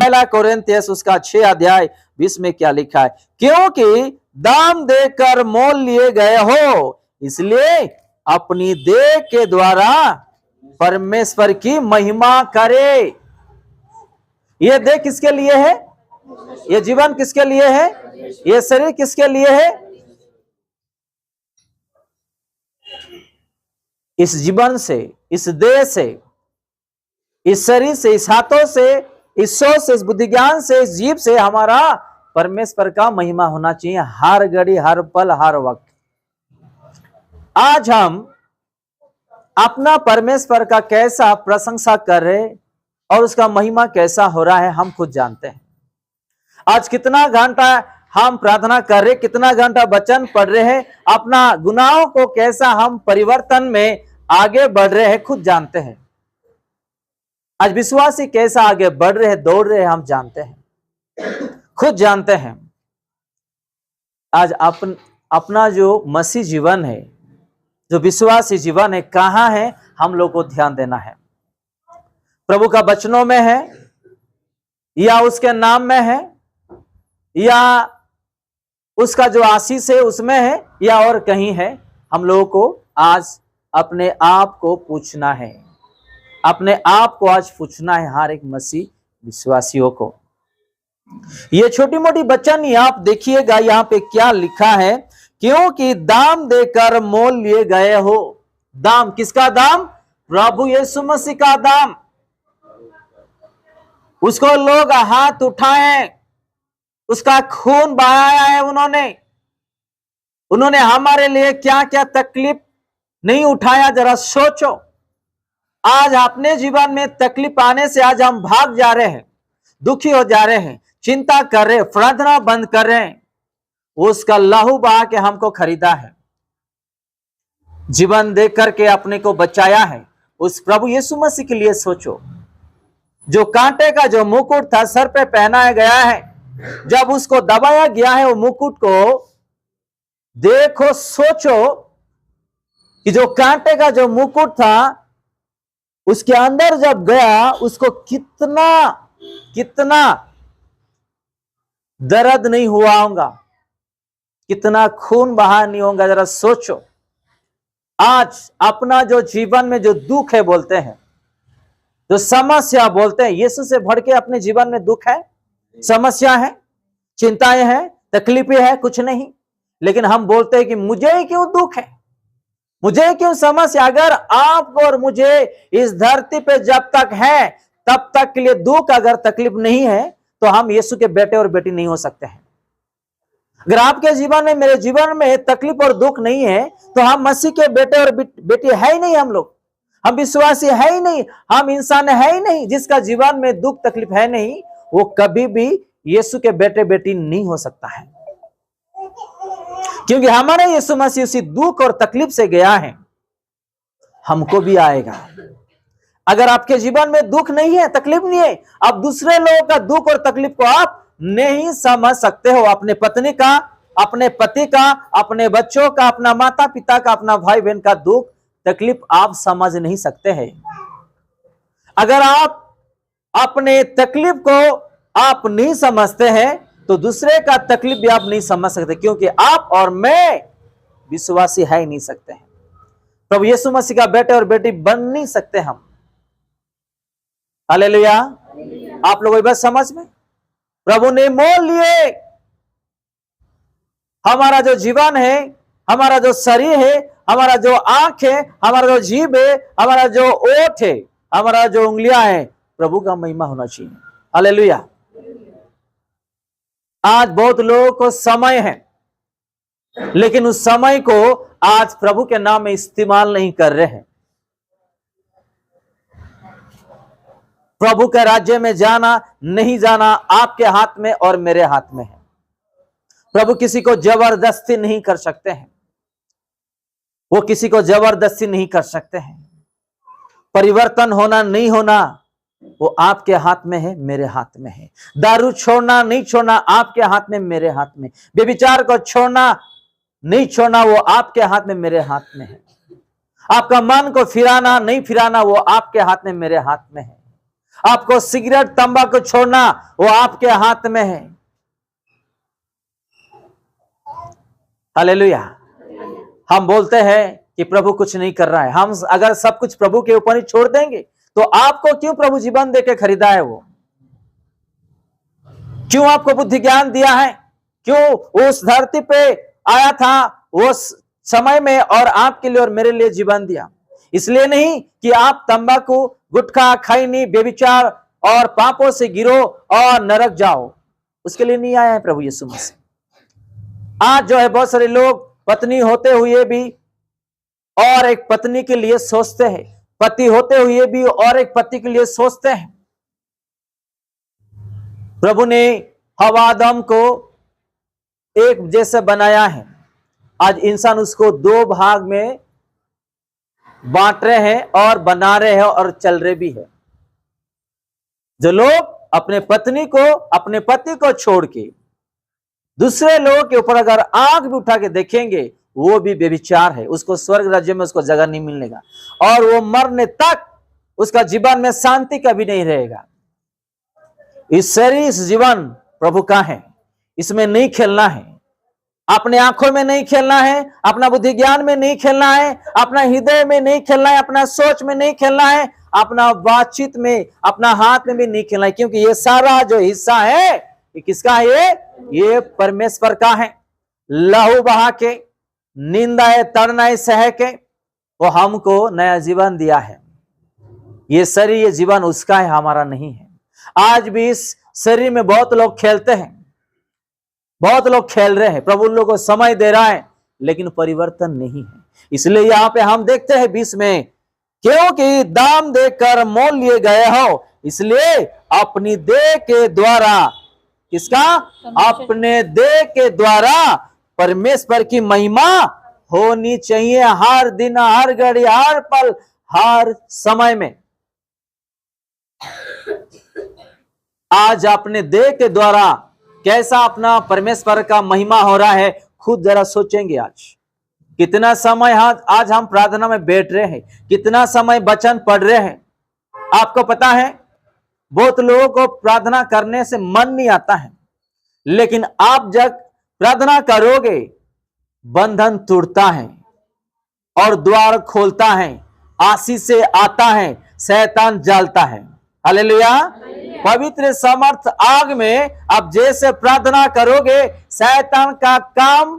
पहला कोरिन्थियस उसका 6 अध्याय 20 में क्या लिखा है? क्योंकि दाम देकर मोल लिए गए हो, इसलिए अपनी देह के द्वारा परमेश्वर की महिमा करे। ये देह किसके लिए है? ये जीवन किसके लिए है? ये शरीर किसके लिए है? इस जीवन से, इस देह से, इस शरीर से, इस हाथों से, इस सोच से, इस बुद्धि ज्ञान से, इस जीव से हमारा परमेश्वर का महिमा होना चाहिए हर घड़ी, हर पल, हर वक्त। आज हम अपना परमेश्वर का कैसा प्रशंसा कर रहे और उसका महिमा कैसा हो रहा है हम खुद जानते हैं। आज कितना घंटा हम प्रार्थना कर रहे, कितना घंटा वचन पढ़ रहे हैं, अपना गुनाहों को कैसा हम परिवर्तन में आगे बढ़ रहे हैं खुद जानते हैं। आज विश्वासी कैसा आगे बढ़ रहे हैं, दौड़ रहे हैं, हम जानते हैं, खुद जानते हैं। आज अपना जो मसीह जीवन है, जो विश्वासी जीवन है, कहां है हम लोग को ध्यान देना है। प्रभु का वचनों में है या उसके नाम में है या उसका जो आशीष है उसमें है या और कहीं है? हम लोगों को आज अपने आप को पूछना है, अपने आप को आज पूछना है, हर एक मसीह विश्वासियों को। ये छोटी मोटी वचन ही आप देखिएगा यहां पे क्या लिखा है, क्योंकि दाम देकर मोल लिए गए हो। दाम किसका दाम? प्रभु यीशु मसीह का दाम। उसको लोग हाथ उठाए, उसका खून बहाया है उन्होंने हमारे लिए क्या क्या तकलीफ नहीं उठाया, जरा सोचो। आज अपने जीवन में तकलीफ आने से आज हम भाग जा रहे हैं, दुखी हो जा रहे हैं, चिंता कर रहे हैं, प्रार्थना बंद कर रहे हैं। उसका लहू बहा के हमको खरीदा है, जीवन दे करके अपने को बचाया है। उस प्रभु यीशु मसीह के लिए सोचो। जो कांटे का जो मुकुट था सर पे पहनाया गया है, जब उसको दबाया गया है वो मुकुट को देखो, सोचो कि जो कांटे का जो मुकुट था उसके अंदर जब गया उसको कितना दर्द नहीं हुआ होगा, कितना खून बहा नहीं होगा। जरा सोचो। आज अपना जो जीवन में जो दुख है बोलते हैं, जो समस्या बोलते हैं, यीशु से बढ़ के अपने जीवन में दुख है, समस्या है, चिंताएं हैं, तकलीफें हैं, कुछ नहीं। लेकिन हम बोलते हैं कि मुझे क्यों दुख है, मुझे क्यों समस्या। अगर आपको और मुझे इस धरती पे जब तक है तब तक के लिए दुख, अगर तकलीफ नहीं है तो हम यीशु के बेटे और बेटी नहीं हो सकते हैं। अगर आपके जीवन में, मेरे जीवन में तकलीफ और दुख नहीं है तो हम मसीह के बेटे और बेटी है ही नहीं। हम लोग, हम विश्वासी है ही नहीं, हम इंसान है ही नहीं। जिसका जीवन में दुख तकलीफ है नहीं, वो कभी भी यीशु के बेटे बेटी नहीं हो सकता है, क्योंकि हमारे यीशु मसीह उसी दुख और तकलीफ से गया है, हमको भी आएगा। अगर आपके जीवन में दुख नहीं है, तकलीफ नहीं है, आप दूसरे लोगों का दुख और तकलीफ को आप नहीं समझ सकते हो। अपने पत्नी का, अपने पति का, अपने बच्चों का, अपना माता पिता का, अपना भाई बहन का दुख तकलीफ आप समझ नहीं सकते हैं। अगर आप अपने तकलीफ को आप नहीं समझते हैं तो दूसरे का तकलीफ भी आप नहीं समझ सकते, क्योंकि आप और मैं विश्वासी है ही नहीं सकते हैं। प्रभु यीशु मसीह का बेटे और बेटी बन नहीं सकते हम। हालेलुया। आप लोगों बस समझ में, प्रभु ने मोल लिए। हमारा जो जीवन है, हमारा जो शरीर है, हमारा जो आंख है, हमारा जो जीभ है, हमारा जो ओठ है, हमारा जो उंगलियां है, प्रभु का महिमा होना चाहिए। हालेलुया। आज बहुत लोगों को समय है, लेकिन उस समय को आज प्रभु के नाम में इस्तेमाल नहीं कर रहे हैं। प्रभु के राज्य में जाना नहीं जाना आपके हाथ में और मेरे हाथ में है। प्रभु किसी को जबरदस्ती नहीं कर सकते हैं, वो किसी को जबरदस्ती नहीं कर सकते हैं। परिवर्तन होना नहीं होना वो आपके हाथ में है, मेरे हाथ में है। दारू छोड़ना नहीं छोड़ना आपके हाथ में, मेरे हाथ में। व्यभिचार को छोड़ना नहीं छोड़ना वो आपके हाथ में, मेरे हाथ में है। आपका मन को फिराना नहीं फिराना वो आपके हाथ में, मेरे हाथ में है। आपको सिगरेट तंबाकू छोड़ना वो आपके हाथ में है। हालेलुया। हम बोलते हैं कि प्रभु कुछ नहीं कर रहा है। हम अगर सब कुछ प्रभु के ऊपर ही छोड़ देंगे तो आपको क्यों प्रभु जीवन देके खरीदा है? वो क्यों आपको बुद्धि ज्ञान दिया है? क्यों उस धरती पे आया था उस समय में और आपके लिए और मेरे लिए जीवन दिया? इसलिए नहीं कि आप तंबाकू, गुटखा, खैनी, व्यभिचार और पापों से गिरो और नरक जाओ। उसके लिए नहीं आया है प्रभु यीशु मसीह। आज जो है बहुत सारे लोग पत्नी होते हुए भी और एक पत्नी के लिए सोचते हैं, पति होते हुए भी और एक पति के लिए सोचते हैं। प्रभु ने हवा आदम को एक जैसे बनाया है। आज इंसान उसको दो भाग में बांट रहे हैं और बना रहे हैं और चल रहे भी है। जो लोग अपने पत्नी को, अपने पति को छोड़ के दूसरे लोगों के ऊपर अगर आंख भी उठा के देखेंगे, वो भी व्यभिचार है। उसको स्वर्ग राज्य में उसको जगह नहीं मिलेगा और वो मरने तक उसका जीवन में शांति कभी नहीं रहेगा। इस शरीर, इस जीवन प्रभु का है, इसमें नहीं खेलना है। अपने आंखों में नहीं खेलना है, अपना बुद्धि ज्ञान में नहीं खेलना है, अपना हृदय में नहीं खेलना है, अपना सोच में नहीं खेलना है, अपना बातचीत में, अपना हाथ में भी नहीं खेलना है। क्योंकि ये सारा जो हिस्सा है ये किसका है? ये परमेश्वर का है। लहू बहा के, निंदाएं तड़नाएं सह के वो हमको नया जीवन दिया है। ये शरीर, ये जीवन उसका है, हमारा नहीं है। आज भी इस शरीर में बहुत लोग खेलते हैं, बहुत लोग खेल रहे हैं। प्रभु लोगों को समय दे रहा है लेकिन परिवर्तन नहीं है। इसलिए यहां पे हम देखते हैं 20 में, क्योंकि दाम देकर मोल लिए गए हो, इसलिए अपनी देह के द्वारा, किसका? अपने देह के द्वारा परमेश्वर की महिमा होनी चाहिए हर दिन, हर घड़ी, हर पल, हर समय में। आज अपने देह के द्वारा कैसा अपना परमेश्वर का महिमा हो रहा है, खुद जरा सोचेंगे। आज कितना समय आज हम प्रार्थना में बैठ रहे हैं, कितना समय वचन पढ़ रहे हैं। आपको पता है बहुत लोगों को प्रार्थना करने से मन नहीं आता है, लेकिन आप जब प्रार्थना करोगे बंधन टूटता है और द्वार खोलता है, आशीष से आता है, शैतान जलता है। हालेलुया। पवित्र समर्थ आग में आप जैसे प्रार्थना करोगे, शैतान का काम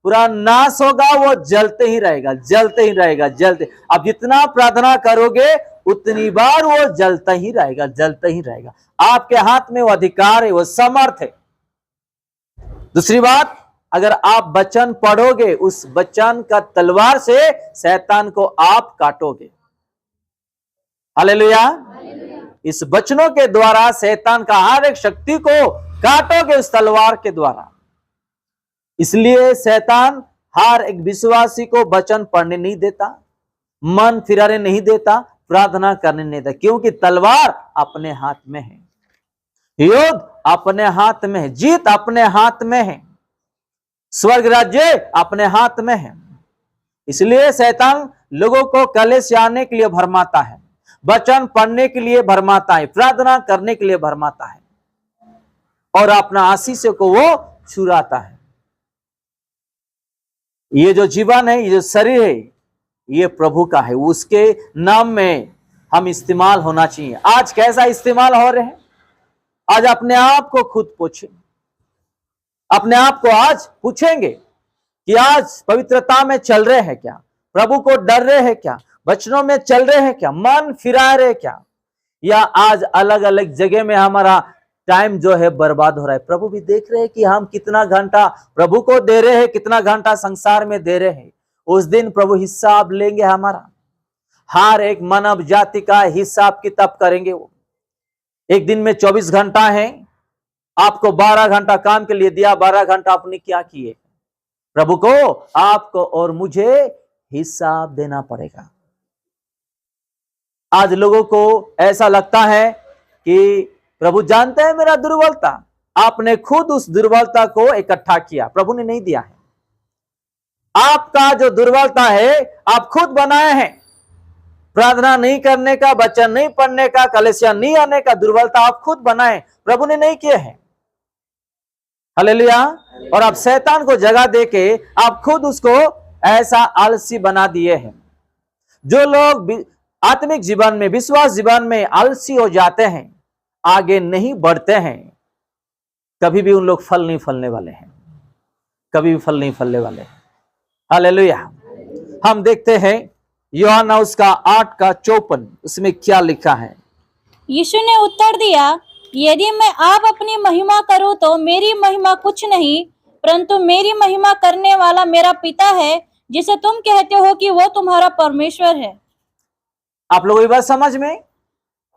पूरा नाश होगा, वो जलते ही रहेगा, जलते ही रहेगा, जलते। अब जितना प्रार्थना करोगे उतनी बार वो जलता ही रहेगा, जलता ही रहेगा। आपके हाथ में वो अधिकार है, वो समर्थ है। दूसरी बात, अगर आप वचन पढ़ोगे, उस वचन का तलवार से शैतान को आप काटोगे। हालेलुया। इस वचनों के द्वारा शैतान का हर एक शक्ति को काटोगे उस तलवार के द्वारा। इसलिए शैतान हर एक विश्वासी को वचन पढ़ने नहीं देता, मन फिराने नहीं देता, प्रार्थना करने नहीं देता, क्योंकि तलवार अपने हाथ में है, युद्ध अपने हाथ में है, जीत अपने हाथ में है, स्वर्ग राज्य अपने हाथ में है। इसलिए शैतान लोगों को कलेश आने के लिए भरमाता है, वचन पढ़ने के लिए भरमाता है, प्रार्थना करने के लिए भरमाता है और अपना आशीष को वो छुराता है। ये जो जीवन है, ये जो शरीर है, ये प्रभु का है, उसके नाम में हम इस्तेमाल होना चाहिए। आज कैसा इस्तेमाल हो रहे हैं? आज अपने आप को खुद पूछें, अपने आप को आज पूछेंगे कि आज पवित्रता में चल रहे हैं क्या? प्रभु को डर रहे हैं क्या? वचनों में चल रहे हैं क्या? मन फिरा रहे क्या? या आज अलग अलग जगह में हमारा टाइम जो है बर्बाद हो रहा है? प्रभु भी देख रहे हैं कि हम कितना घंटा प्रभु को दे रहे हैं, कितना घंटा संसार में दे रहे हैं। उस दिन प्रभु हिसाब लेंगे हमारा, हर एक मानव जाति का हिसाब किताब करेंगे वो। एक दिन में 24 घंटा है, आपको 12 घंटा काम के लिए दिया, 12 घंटा आपने क्या किए? प्रभु को, आपको और मुझे हिसाब देना पड़ेगा। आज लोगों को ऐसा लगता है कि प्रभु जानते हैं मेरा दुर्बलता। आपने खुद उस दुर्बलता को इकट्ठा किया, प्रभु ने नहीं दिया है। आपका जो दुर्बलता है आप खुद बनाए हैं, प्रार्थना नहीं करने का, वचन नहीं पढ़ने का, कलीसिया नहीं आने का दुर्बलता आप खुद बनाए, प्रभु ने नहीं किए हैं। हालेलुया। और आप शैतान को जगह देके आप खुद उसको ऐसा आलसी बना दिए हैं। जो लोग आत्मिक जीवन में, विश्वास जीवन में आलसी हो जाते हैं, आगे नहीं बढ़ते हैं, कभी भी उन लोग फल नहीं फलने वाले हैं, कभी भी फल नहीं फलने वाले हैं। हालेलुया। हम देखते हैं यूहन्ना उसका 8:54, उसमें क्या लिखा है। यीशु ने उत्तर दिया, यदि मैं आप अपनी महिमा करूं तो मेरी महिमा कुछ नहीं, परंतु मेरी महिमा करने वाला मेरा पिता है, जिसे तुम कहते हो कि वो तुम्हारा परमेश्वर है। आप लोगों की बात समझ में?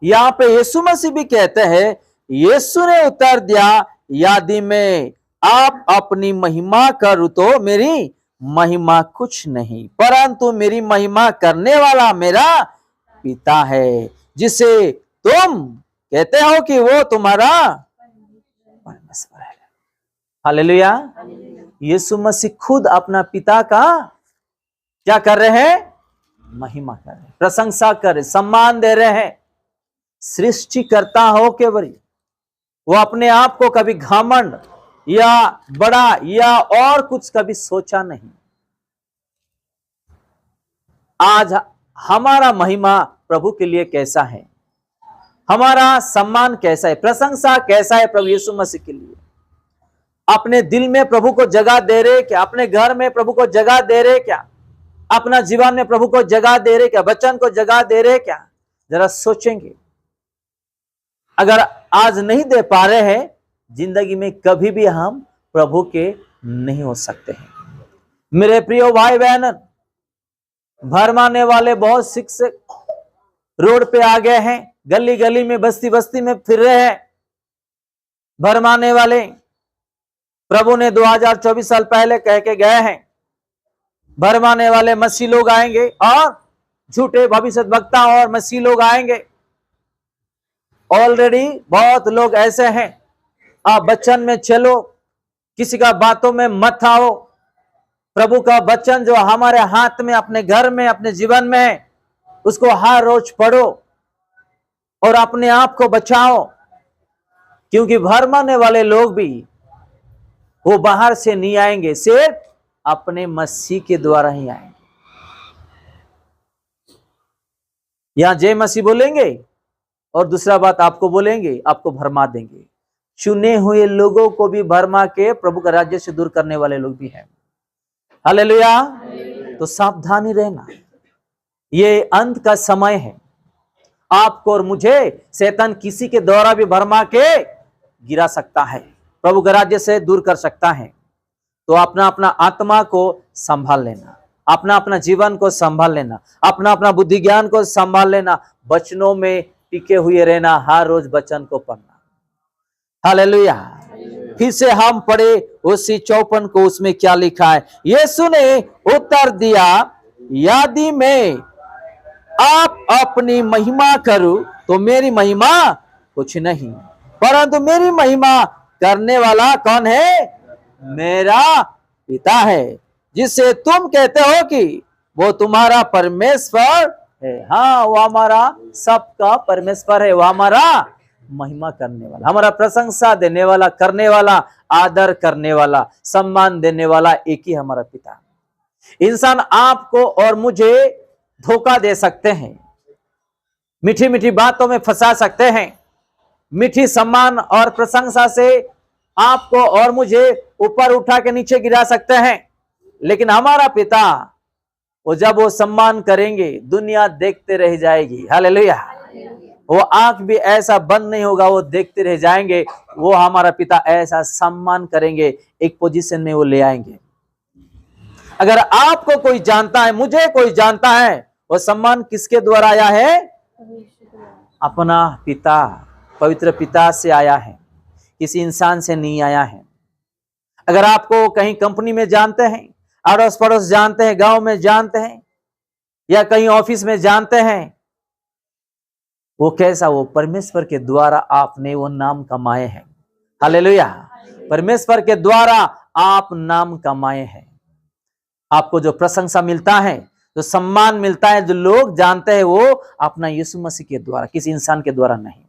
यहाँ पे यीशु मसीह भी कहते हैं, यीशु ने उत्तर दिया, यदि मैं आप अपनी महिमा करूं तो मेरी महिमा कुछ नहीं, परंतु मेरी महिमा करने वाला मेरा पिता है, जिसे तुम कहते हो कि वो तुम्हारा परमेश्वर है। हालेलुया। यीशु मसीह खुद अपना पिता का क्या कर रहे हैं? महिमा कर रहे हैं, प्रशंसा कर रहे, सम्मान दे रहे हैं। सृष्टिकर्ता हो के बड़ी वो अपने आप को कभी घमंड या बड़ा या और कुछ कभी सोचा नहीं। आज हमारा महिमा प्रभु के लिए कैसा है, हमारा सम्मान कैसा है, प्रशंसा कैसा है प्रभु यीशु मसीह के लिए? अपने दिल में प्रभु को जगह दे रहे क्या? अपने घर में प्रभु को जगह दे रहे क्या? अपना जीवन में प्रभु को जगह दे रहे क्या? वचन को जगह दे रहे क्या? जरा सोचेंगे। अगर आज नहीं दे पा रहे हैं, जिंदगी में कभी भी हम प्रभु के नहीं हो सकते हैं। मेरे प्रिय भाई बहन, भरमाने वाले बहुत शिक्षक रोड पे आ गए हैं, गली गली में, बस्ती बस्ती में फिर रहे हैं भरमाने वाले। प्रभु ने 2024 साल पहले कह के गए हैं, भरमाने वाले मसीह लोग आएंगे और झूठे भविष्यद्वक्ता और मसीह लोग आएंगे। ऑलरेडी बहुत लोग ऐसे हैं। आप वचन में चलो, किसी का बातों में मत आओ। प्रभु का वचन जो हमारे हाथ में, अपने घर में, अपने जीवन में है, उसको हर रोज पढ़ो और अपने आप को बचाओ, क्योंकि भरमाने वाले लोग भी वो बाहर से नहीं आएंगे, सिर्फ अपने मसीह के द्वारा ही आएंगे। यहां जय मसीह बोलेंगे और दूसरा बात आपको बोलेंगे, आपको भरमा देंगे। चुने हुए लोगों को भी भरमा के प्रभु का राज्य से दूर करने वाले लोग भी हैं। हालेलुया। तो सावधानी रहना, ये अंत का समय है। आपको और मुझे शैतान किसी के द्वारा भी भरमा के गिरा सकता है, प्रभु का राज्य से दूर कर सकता है। तो अपना अपना आत्मा को संभाल लेना, अपना अपना जीवन को संभाल लेना, अपना अपना बुद्धि ज्ञान को संभाल लेना, वचनों में टिके हुए रहना, हर रोज वचन को पढ़ना। हालेलुया। फिर से हम पढ़े उसी 54 को, उसमें क्या लिखा है। यीशु ने उत्तर दिया, यदि मैं आप अपनी महिमा करूं तो मेरी महिमा कुछ नहीं, परंतु मेरी महिमा करने वाला कौन है? मेरा पिता है, जिसे तुम कहते हो कि वो तुम्हारा परमेश्वर है। हाँ, वो हमारा सबका परमेश्वर है, वो हमारा महिमा करने वाला, हमारा प्रशंसा देने वाला, करने वाला, आदर करने वाला, सम्मान देने वाला एक ही हमारा पिता। इंसान आपको और मुझे धोखा दे सकते हैं, मीठी मीठी बातों में फंसा सकते हैं, मीठी सम्मान और प्रशंसा से आपको और मुझे ऊपर उठा के नीचे गिरा सकते हैं, लेकिन हमारा पिता, वो जब वो सम्मान करेंगे दुनिया देखते रह जाएगी। हालेलुया। वो आंख भी ऐसा बंद नहीं होगा, वो देखते रह जाएंगे। वो हमारा पिता ऐसा सम्मान करेंगे, एक पोजीशन में वो ले आएंगे। अगर आपको कोई जानता है, मुझे कोई जानता है, वो सम्मान किसके द्वारा आया है? अपना पिता, पवित्र पिता से आया है, किसी इंसान से नहीं आया है। अगर आपको कहीं कंपनी में जानते हैं, अड़ोस पड़ोस जानते हैं, गांव में जानते हैं, या कहीं ऑफिस में जानते हैं, वो कैसा? वो परमेश्वर के द्वारा आपने वो नाम कमाए हैं। हालेलुया। परमेश्वर के द्वारा आप नाम कमाए हैं। आपको जो प्रशंसा मिलता है, जो सम्मान मिलता है, जो लोग जानते हैं, वो अपना यीशु मसीह के द्वारा, किसी इंसान के द्वारा नहीं।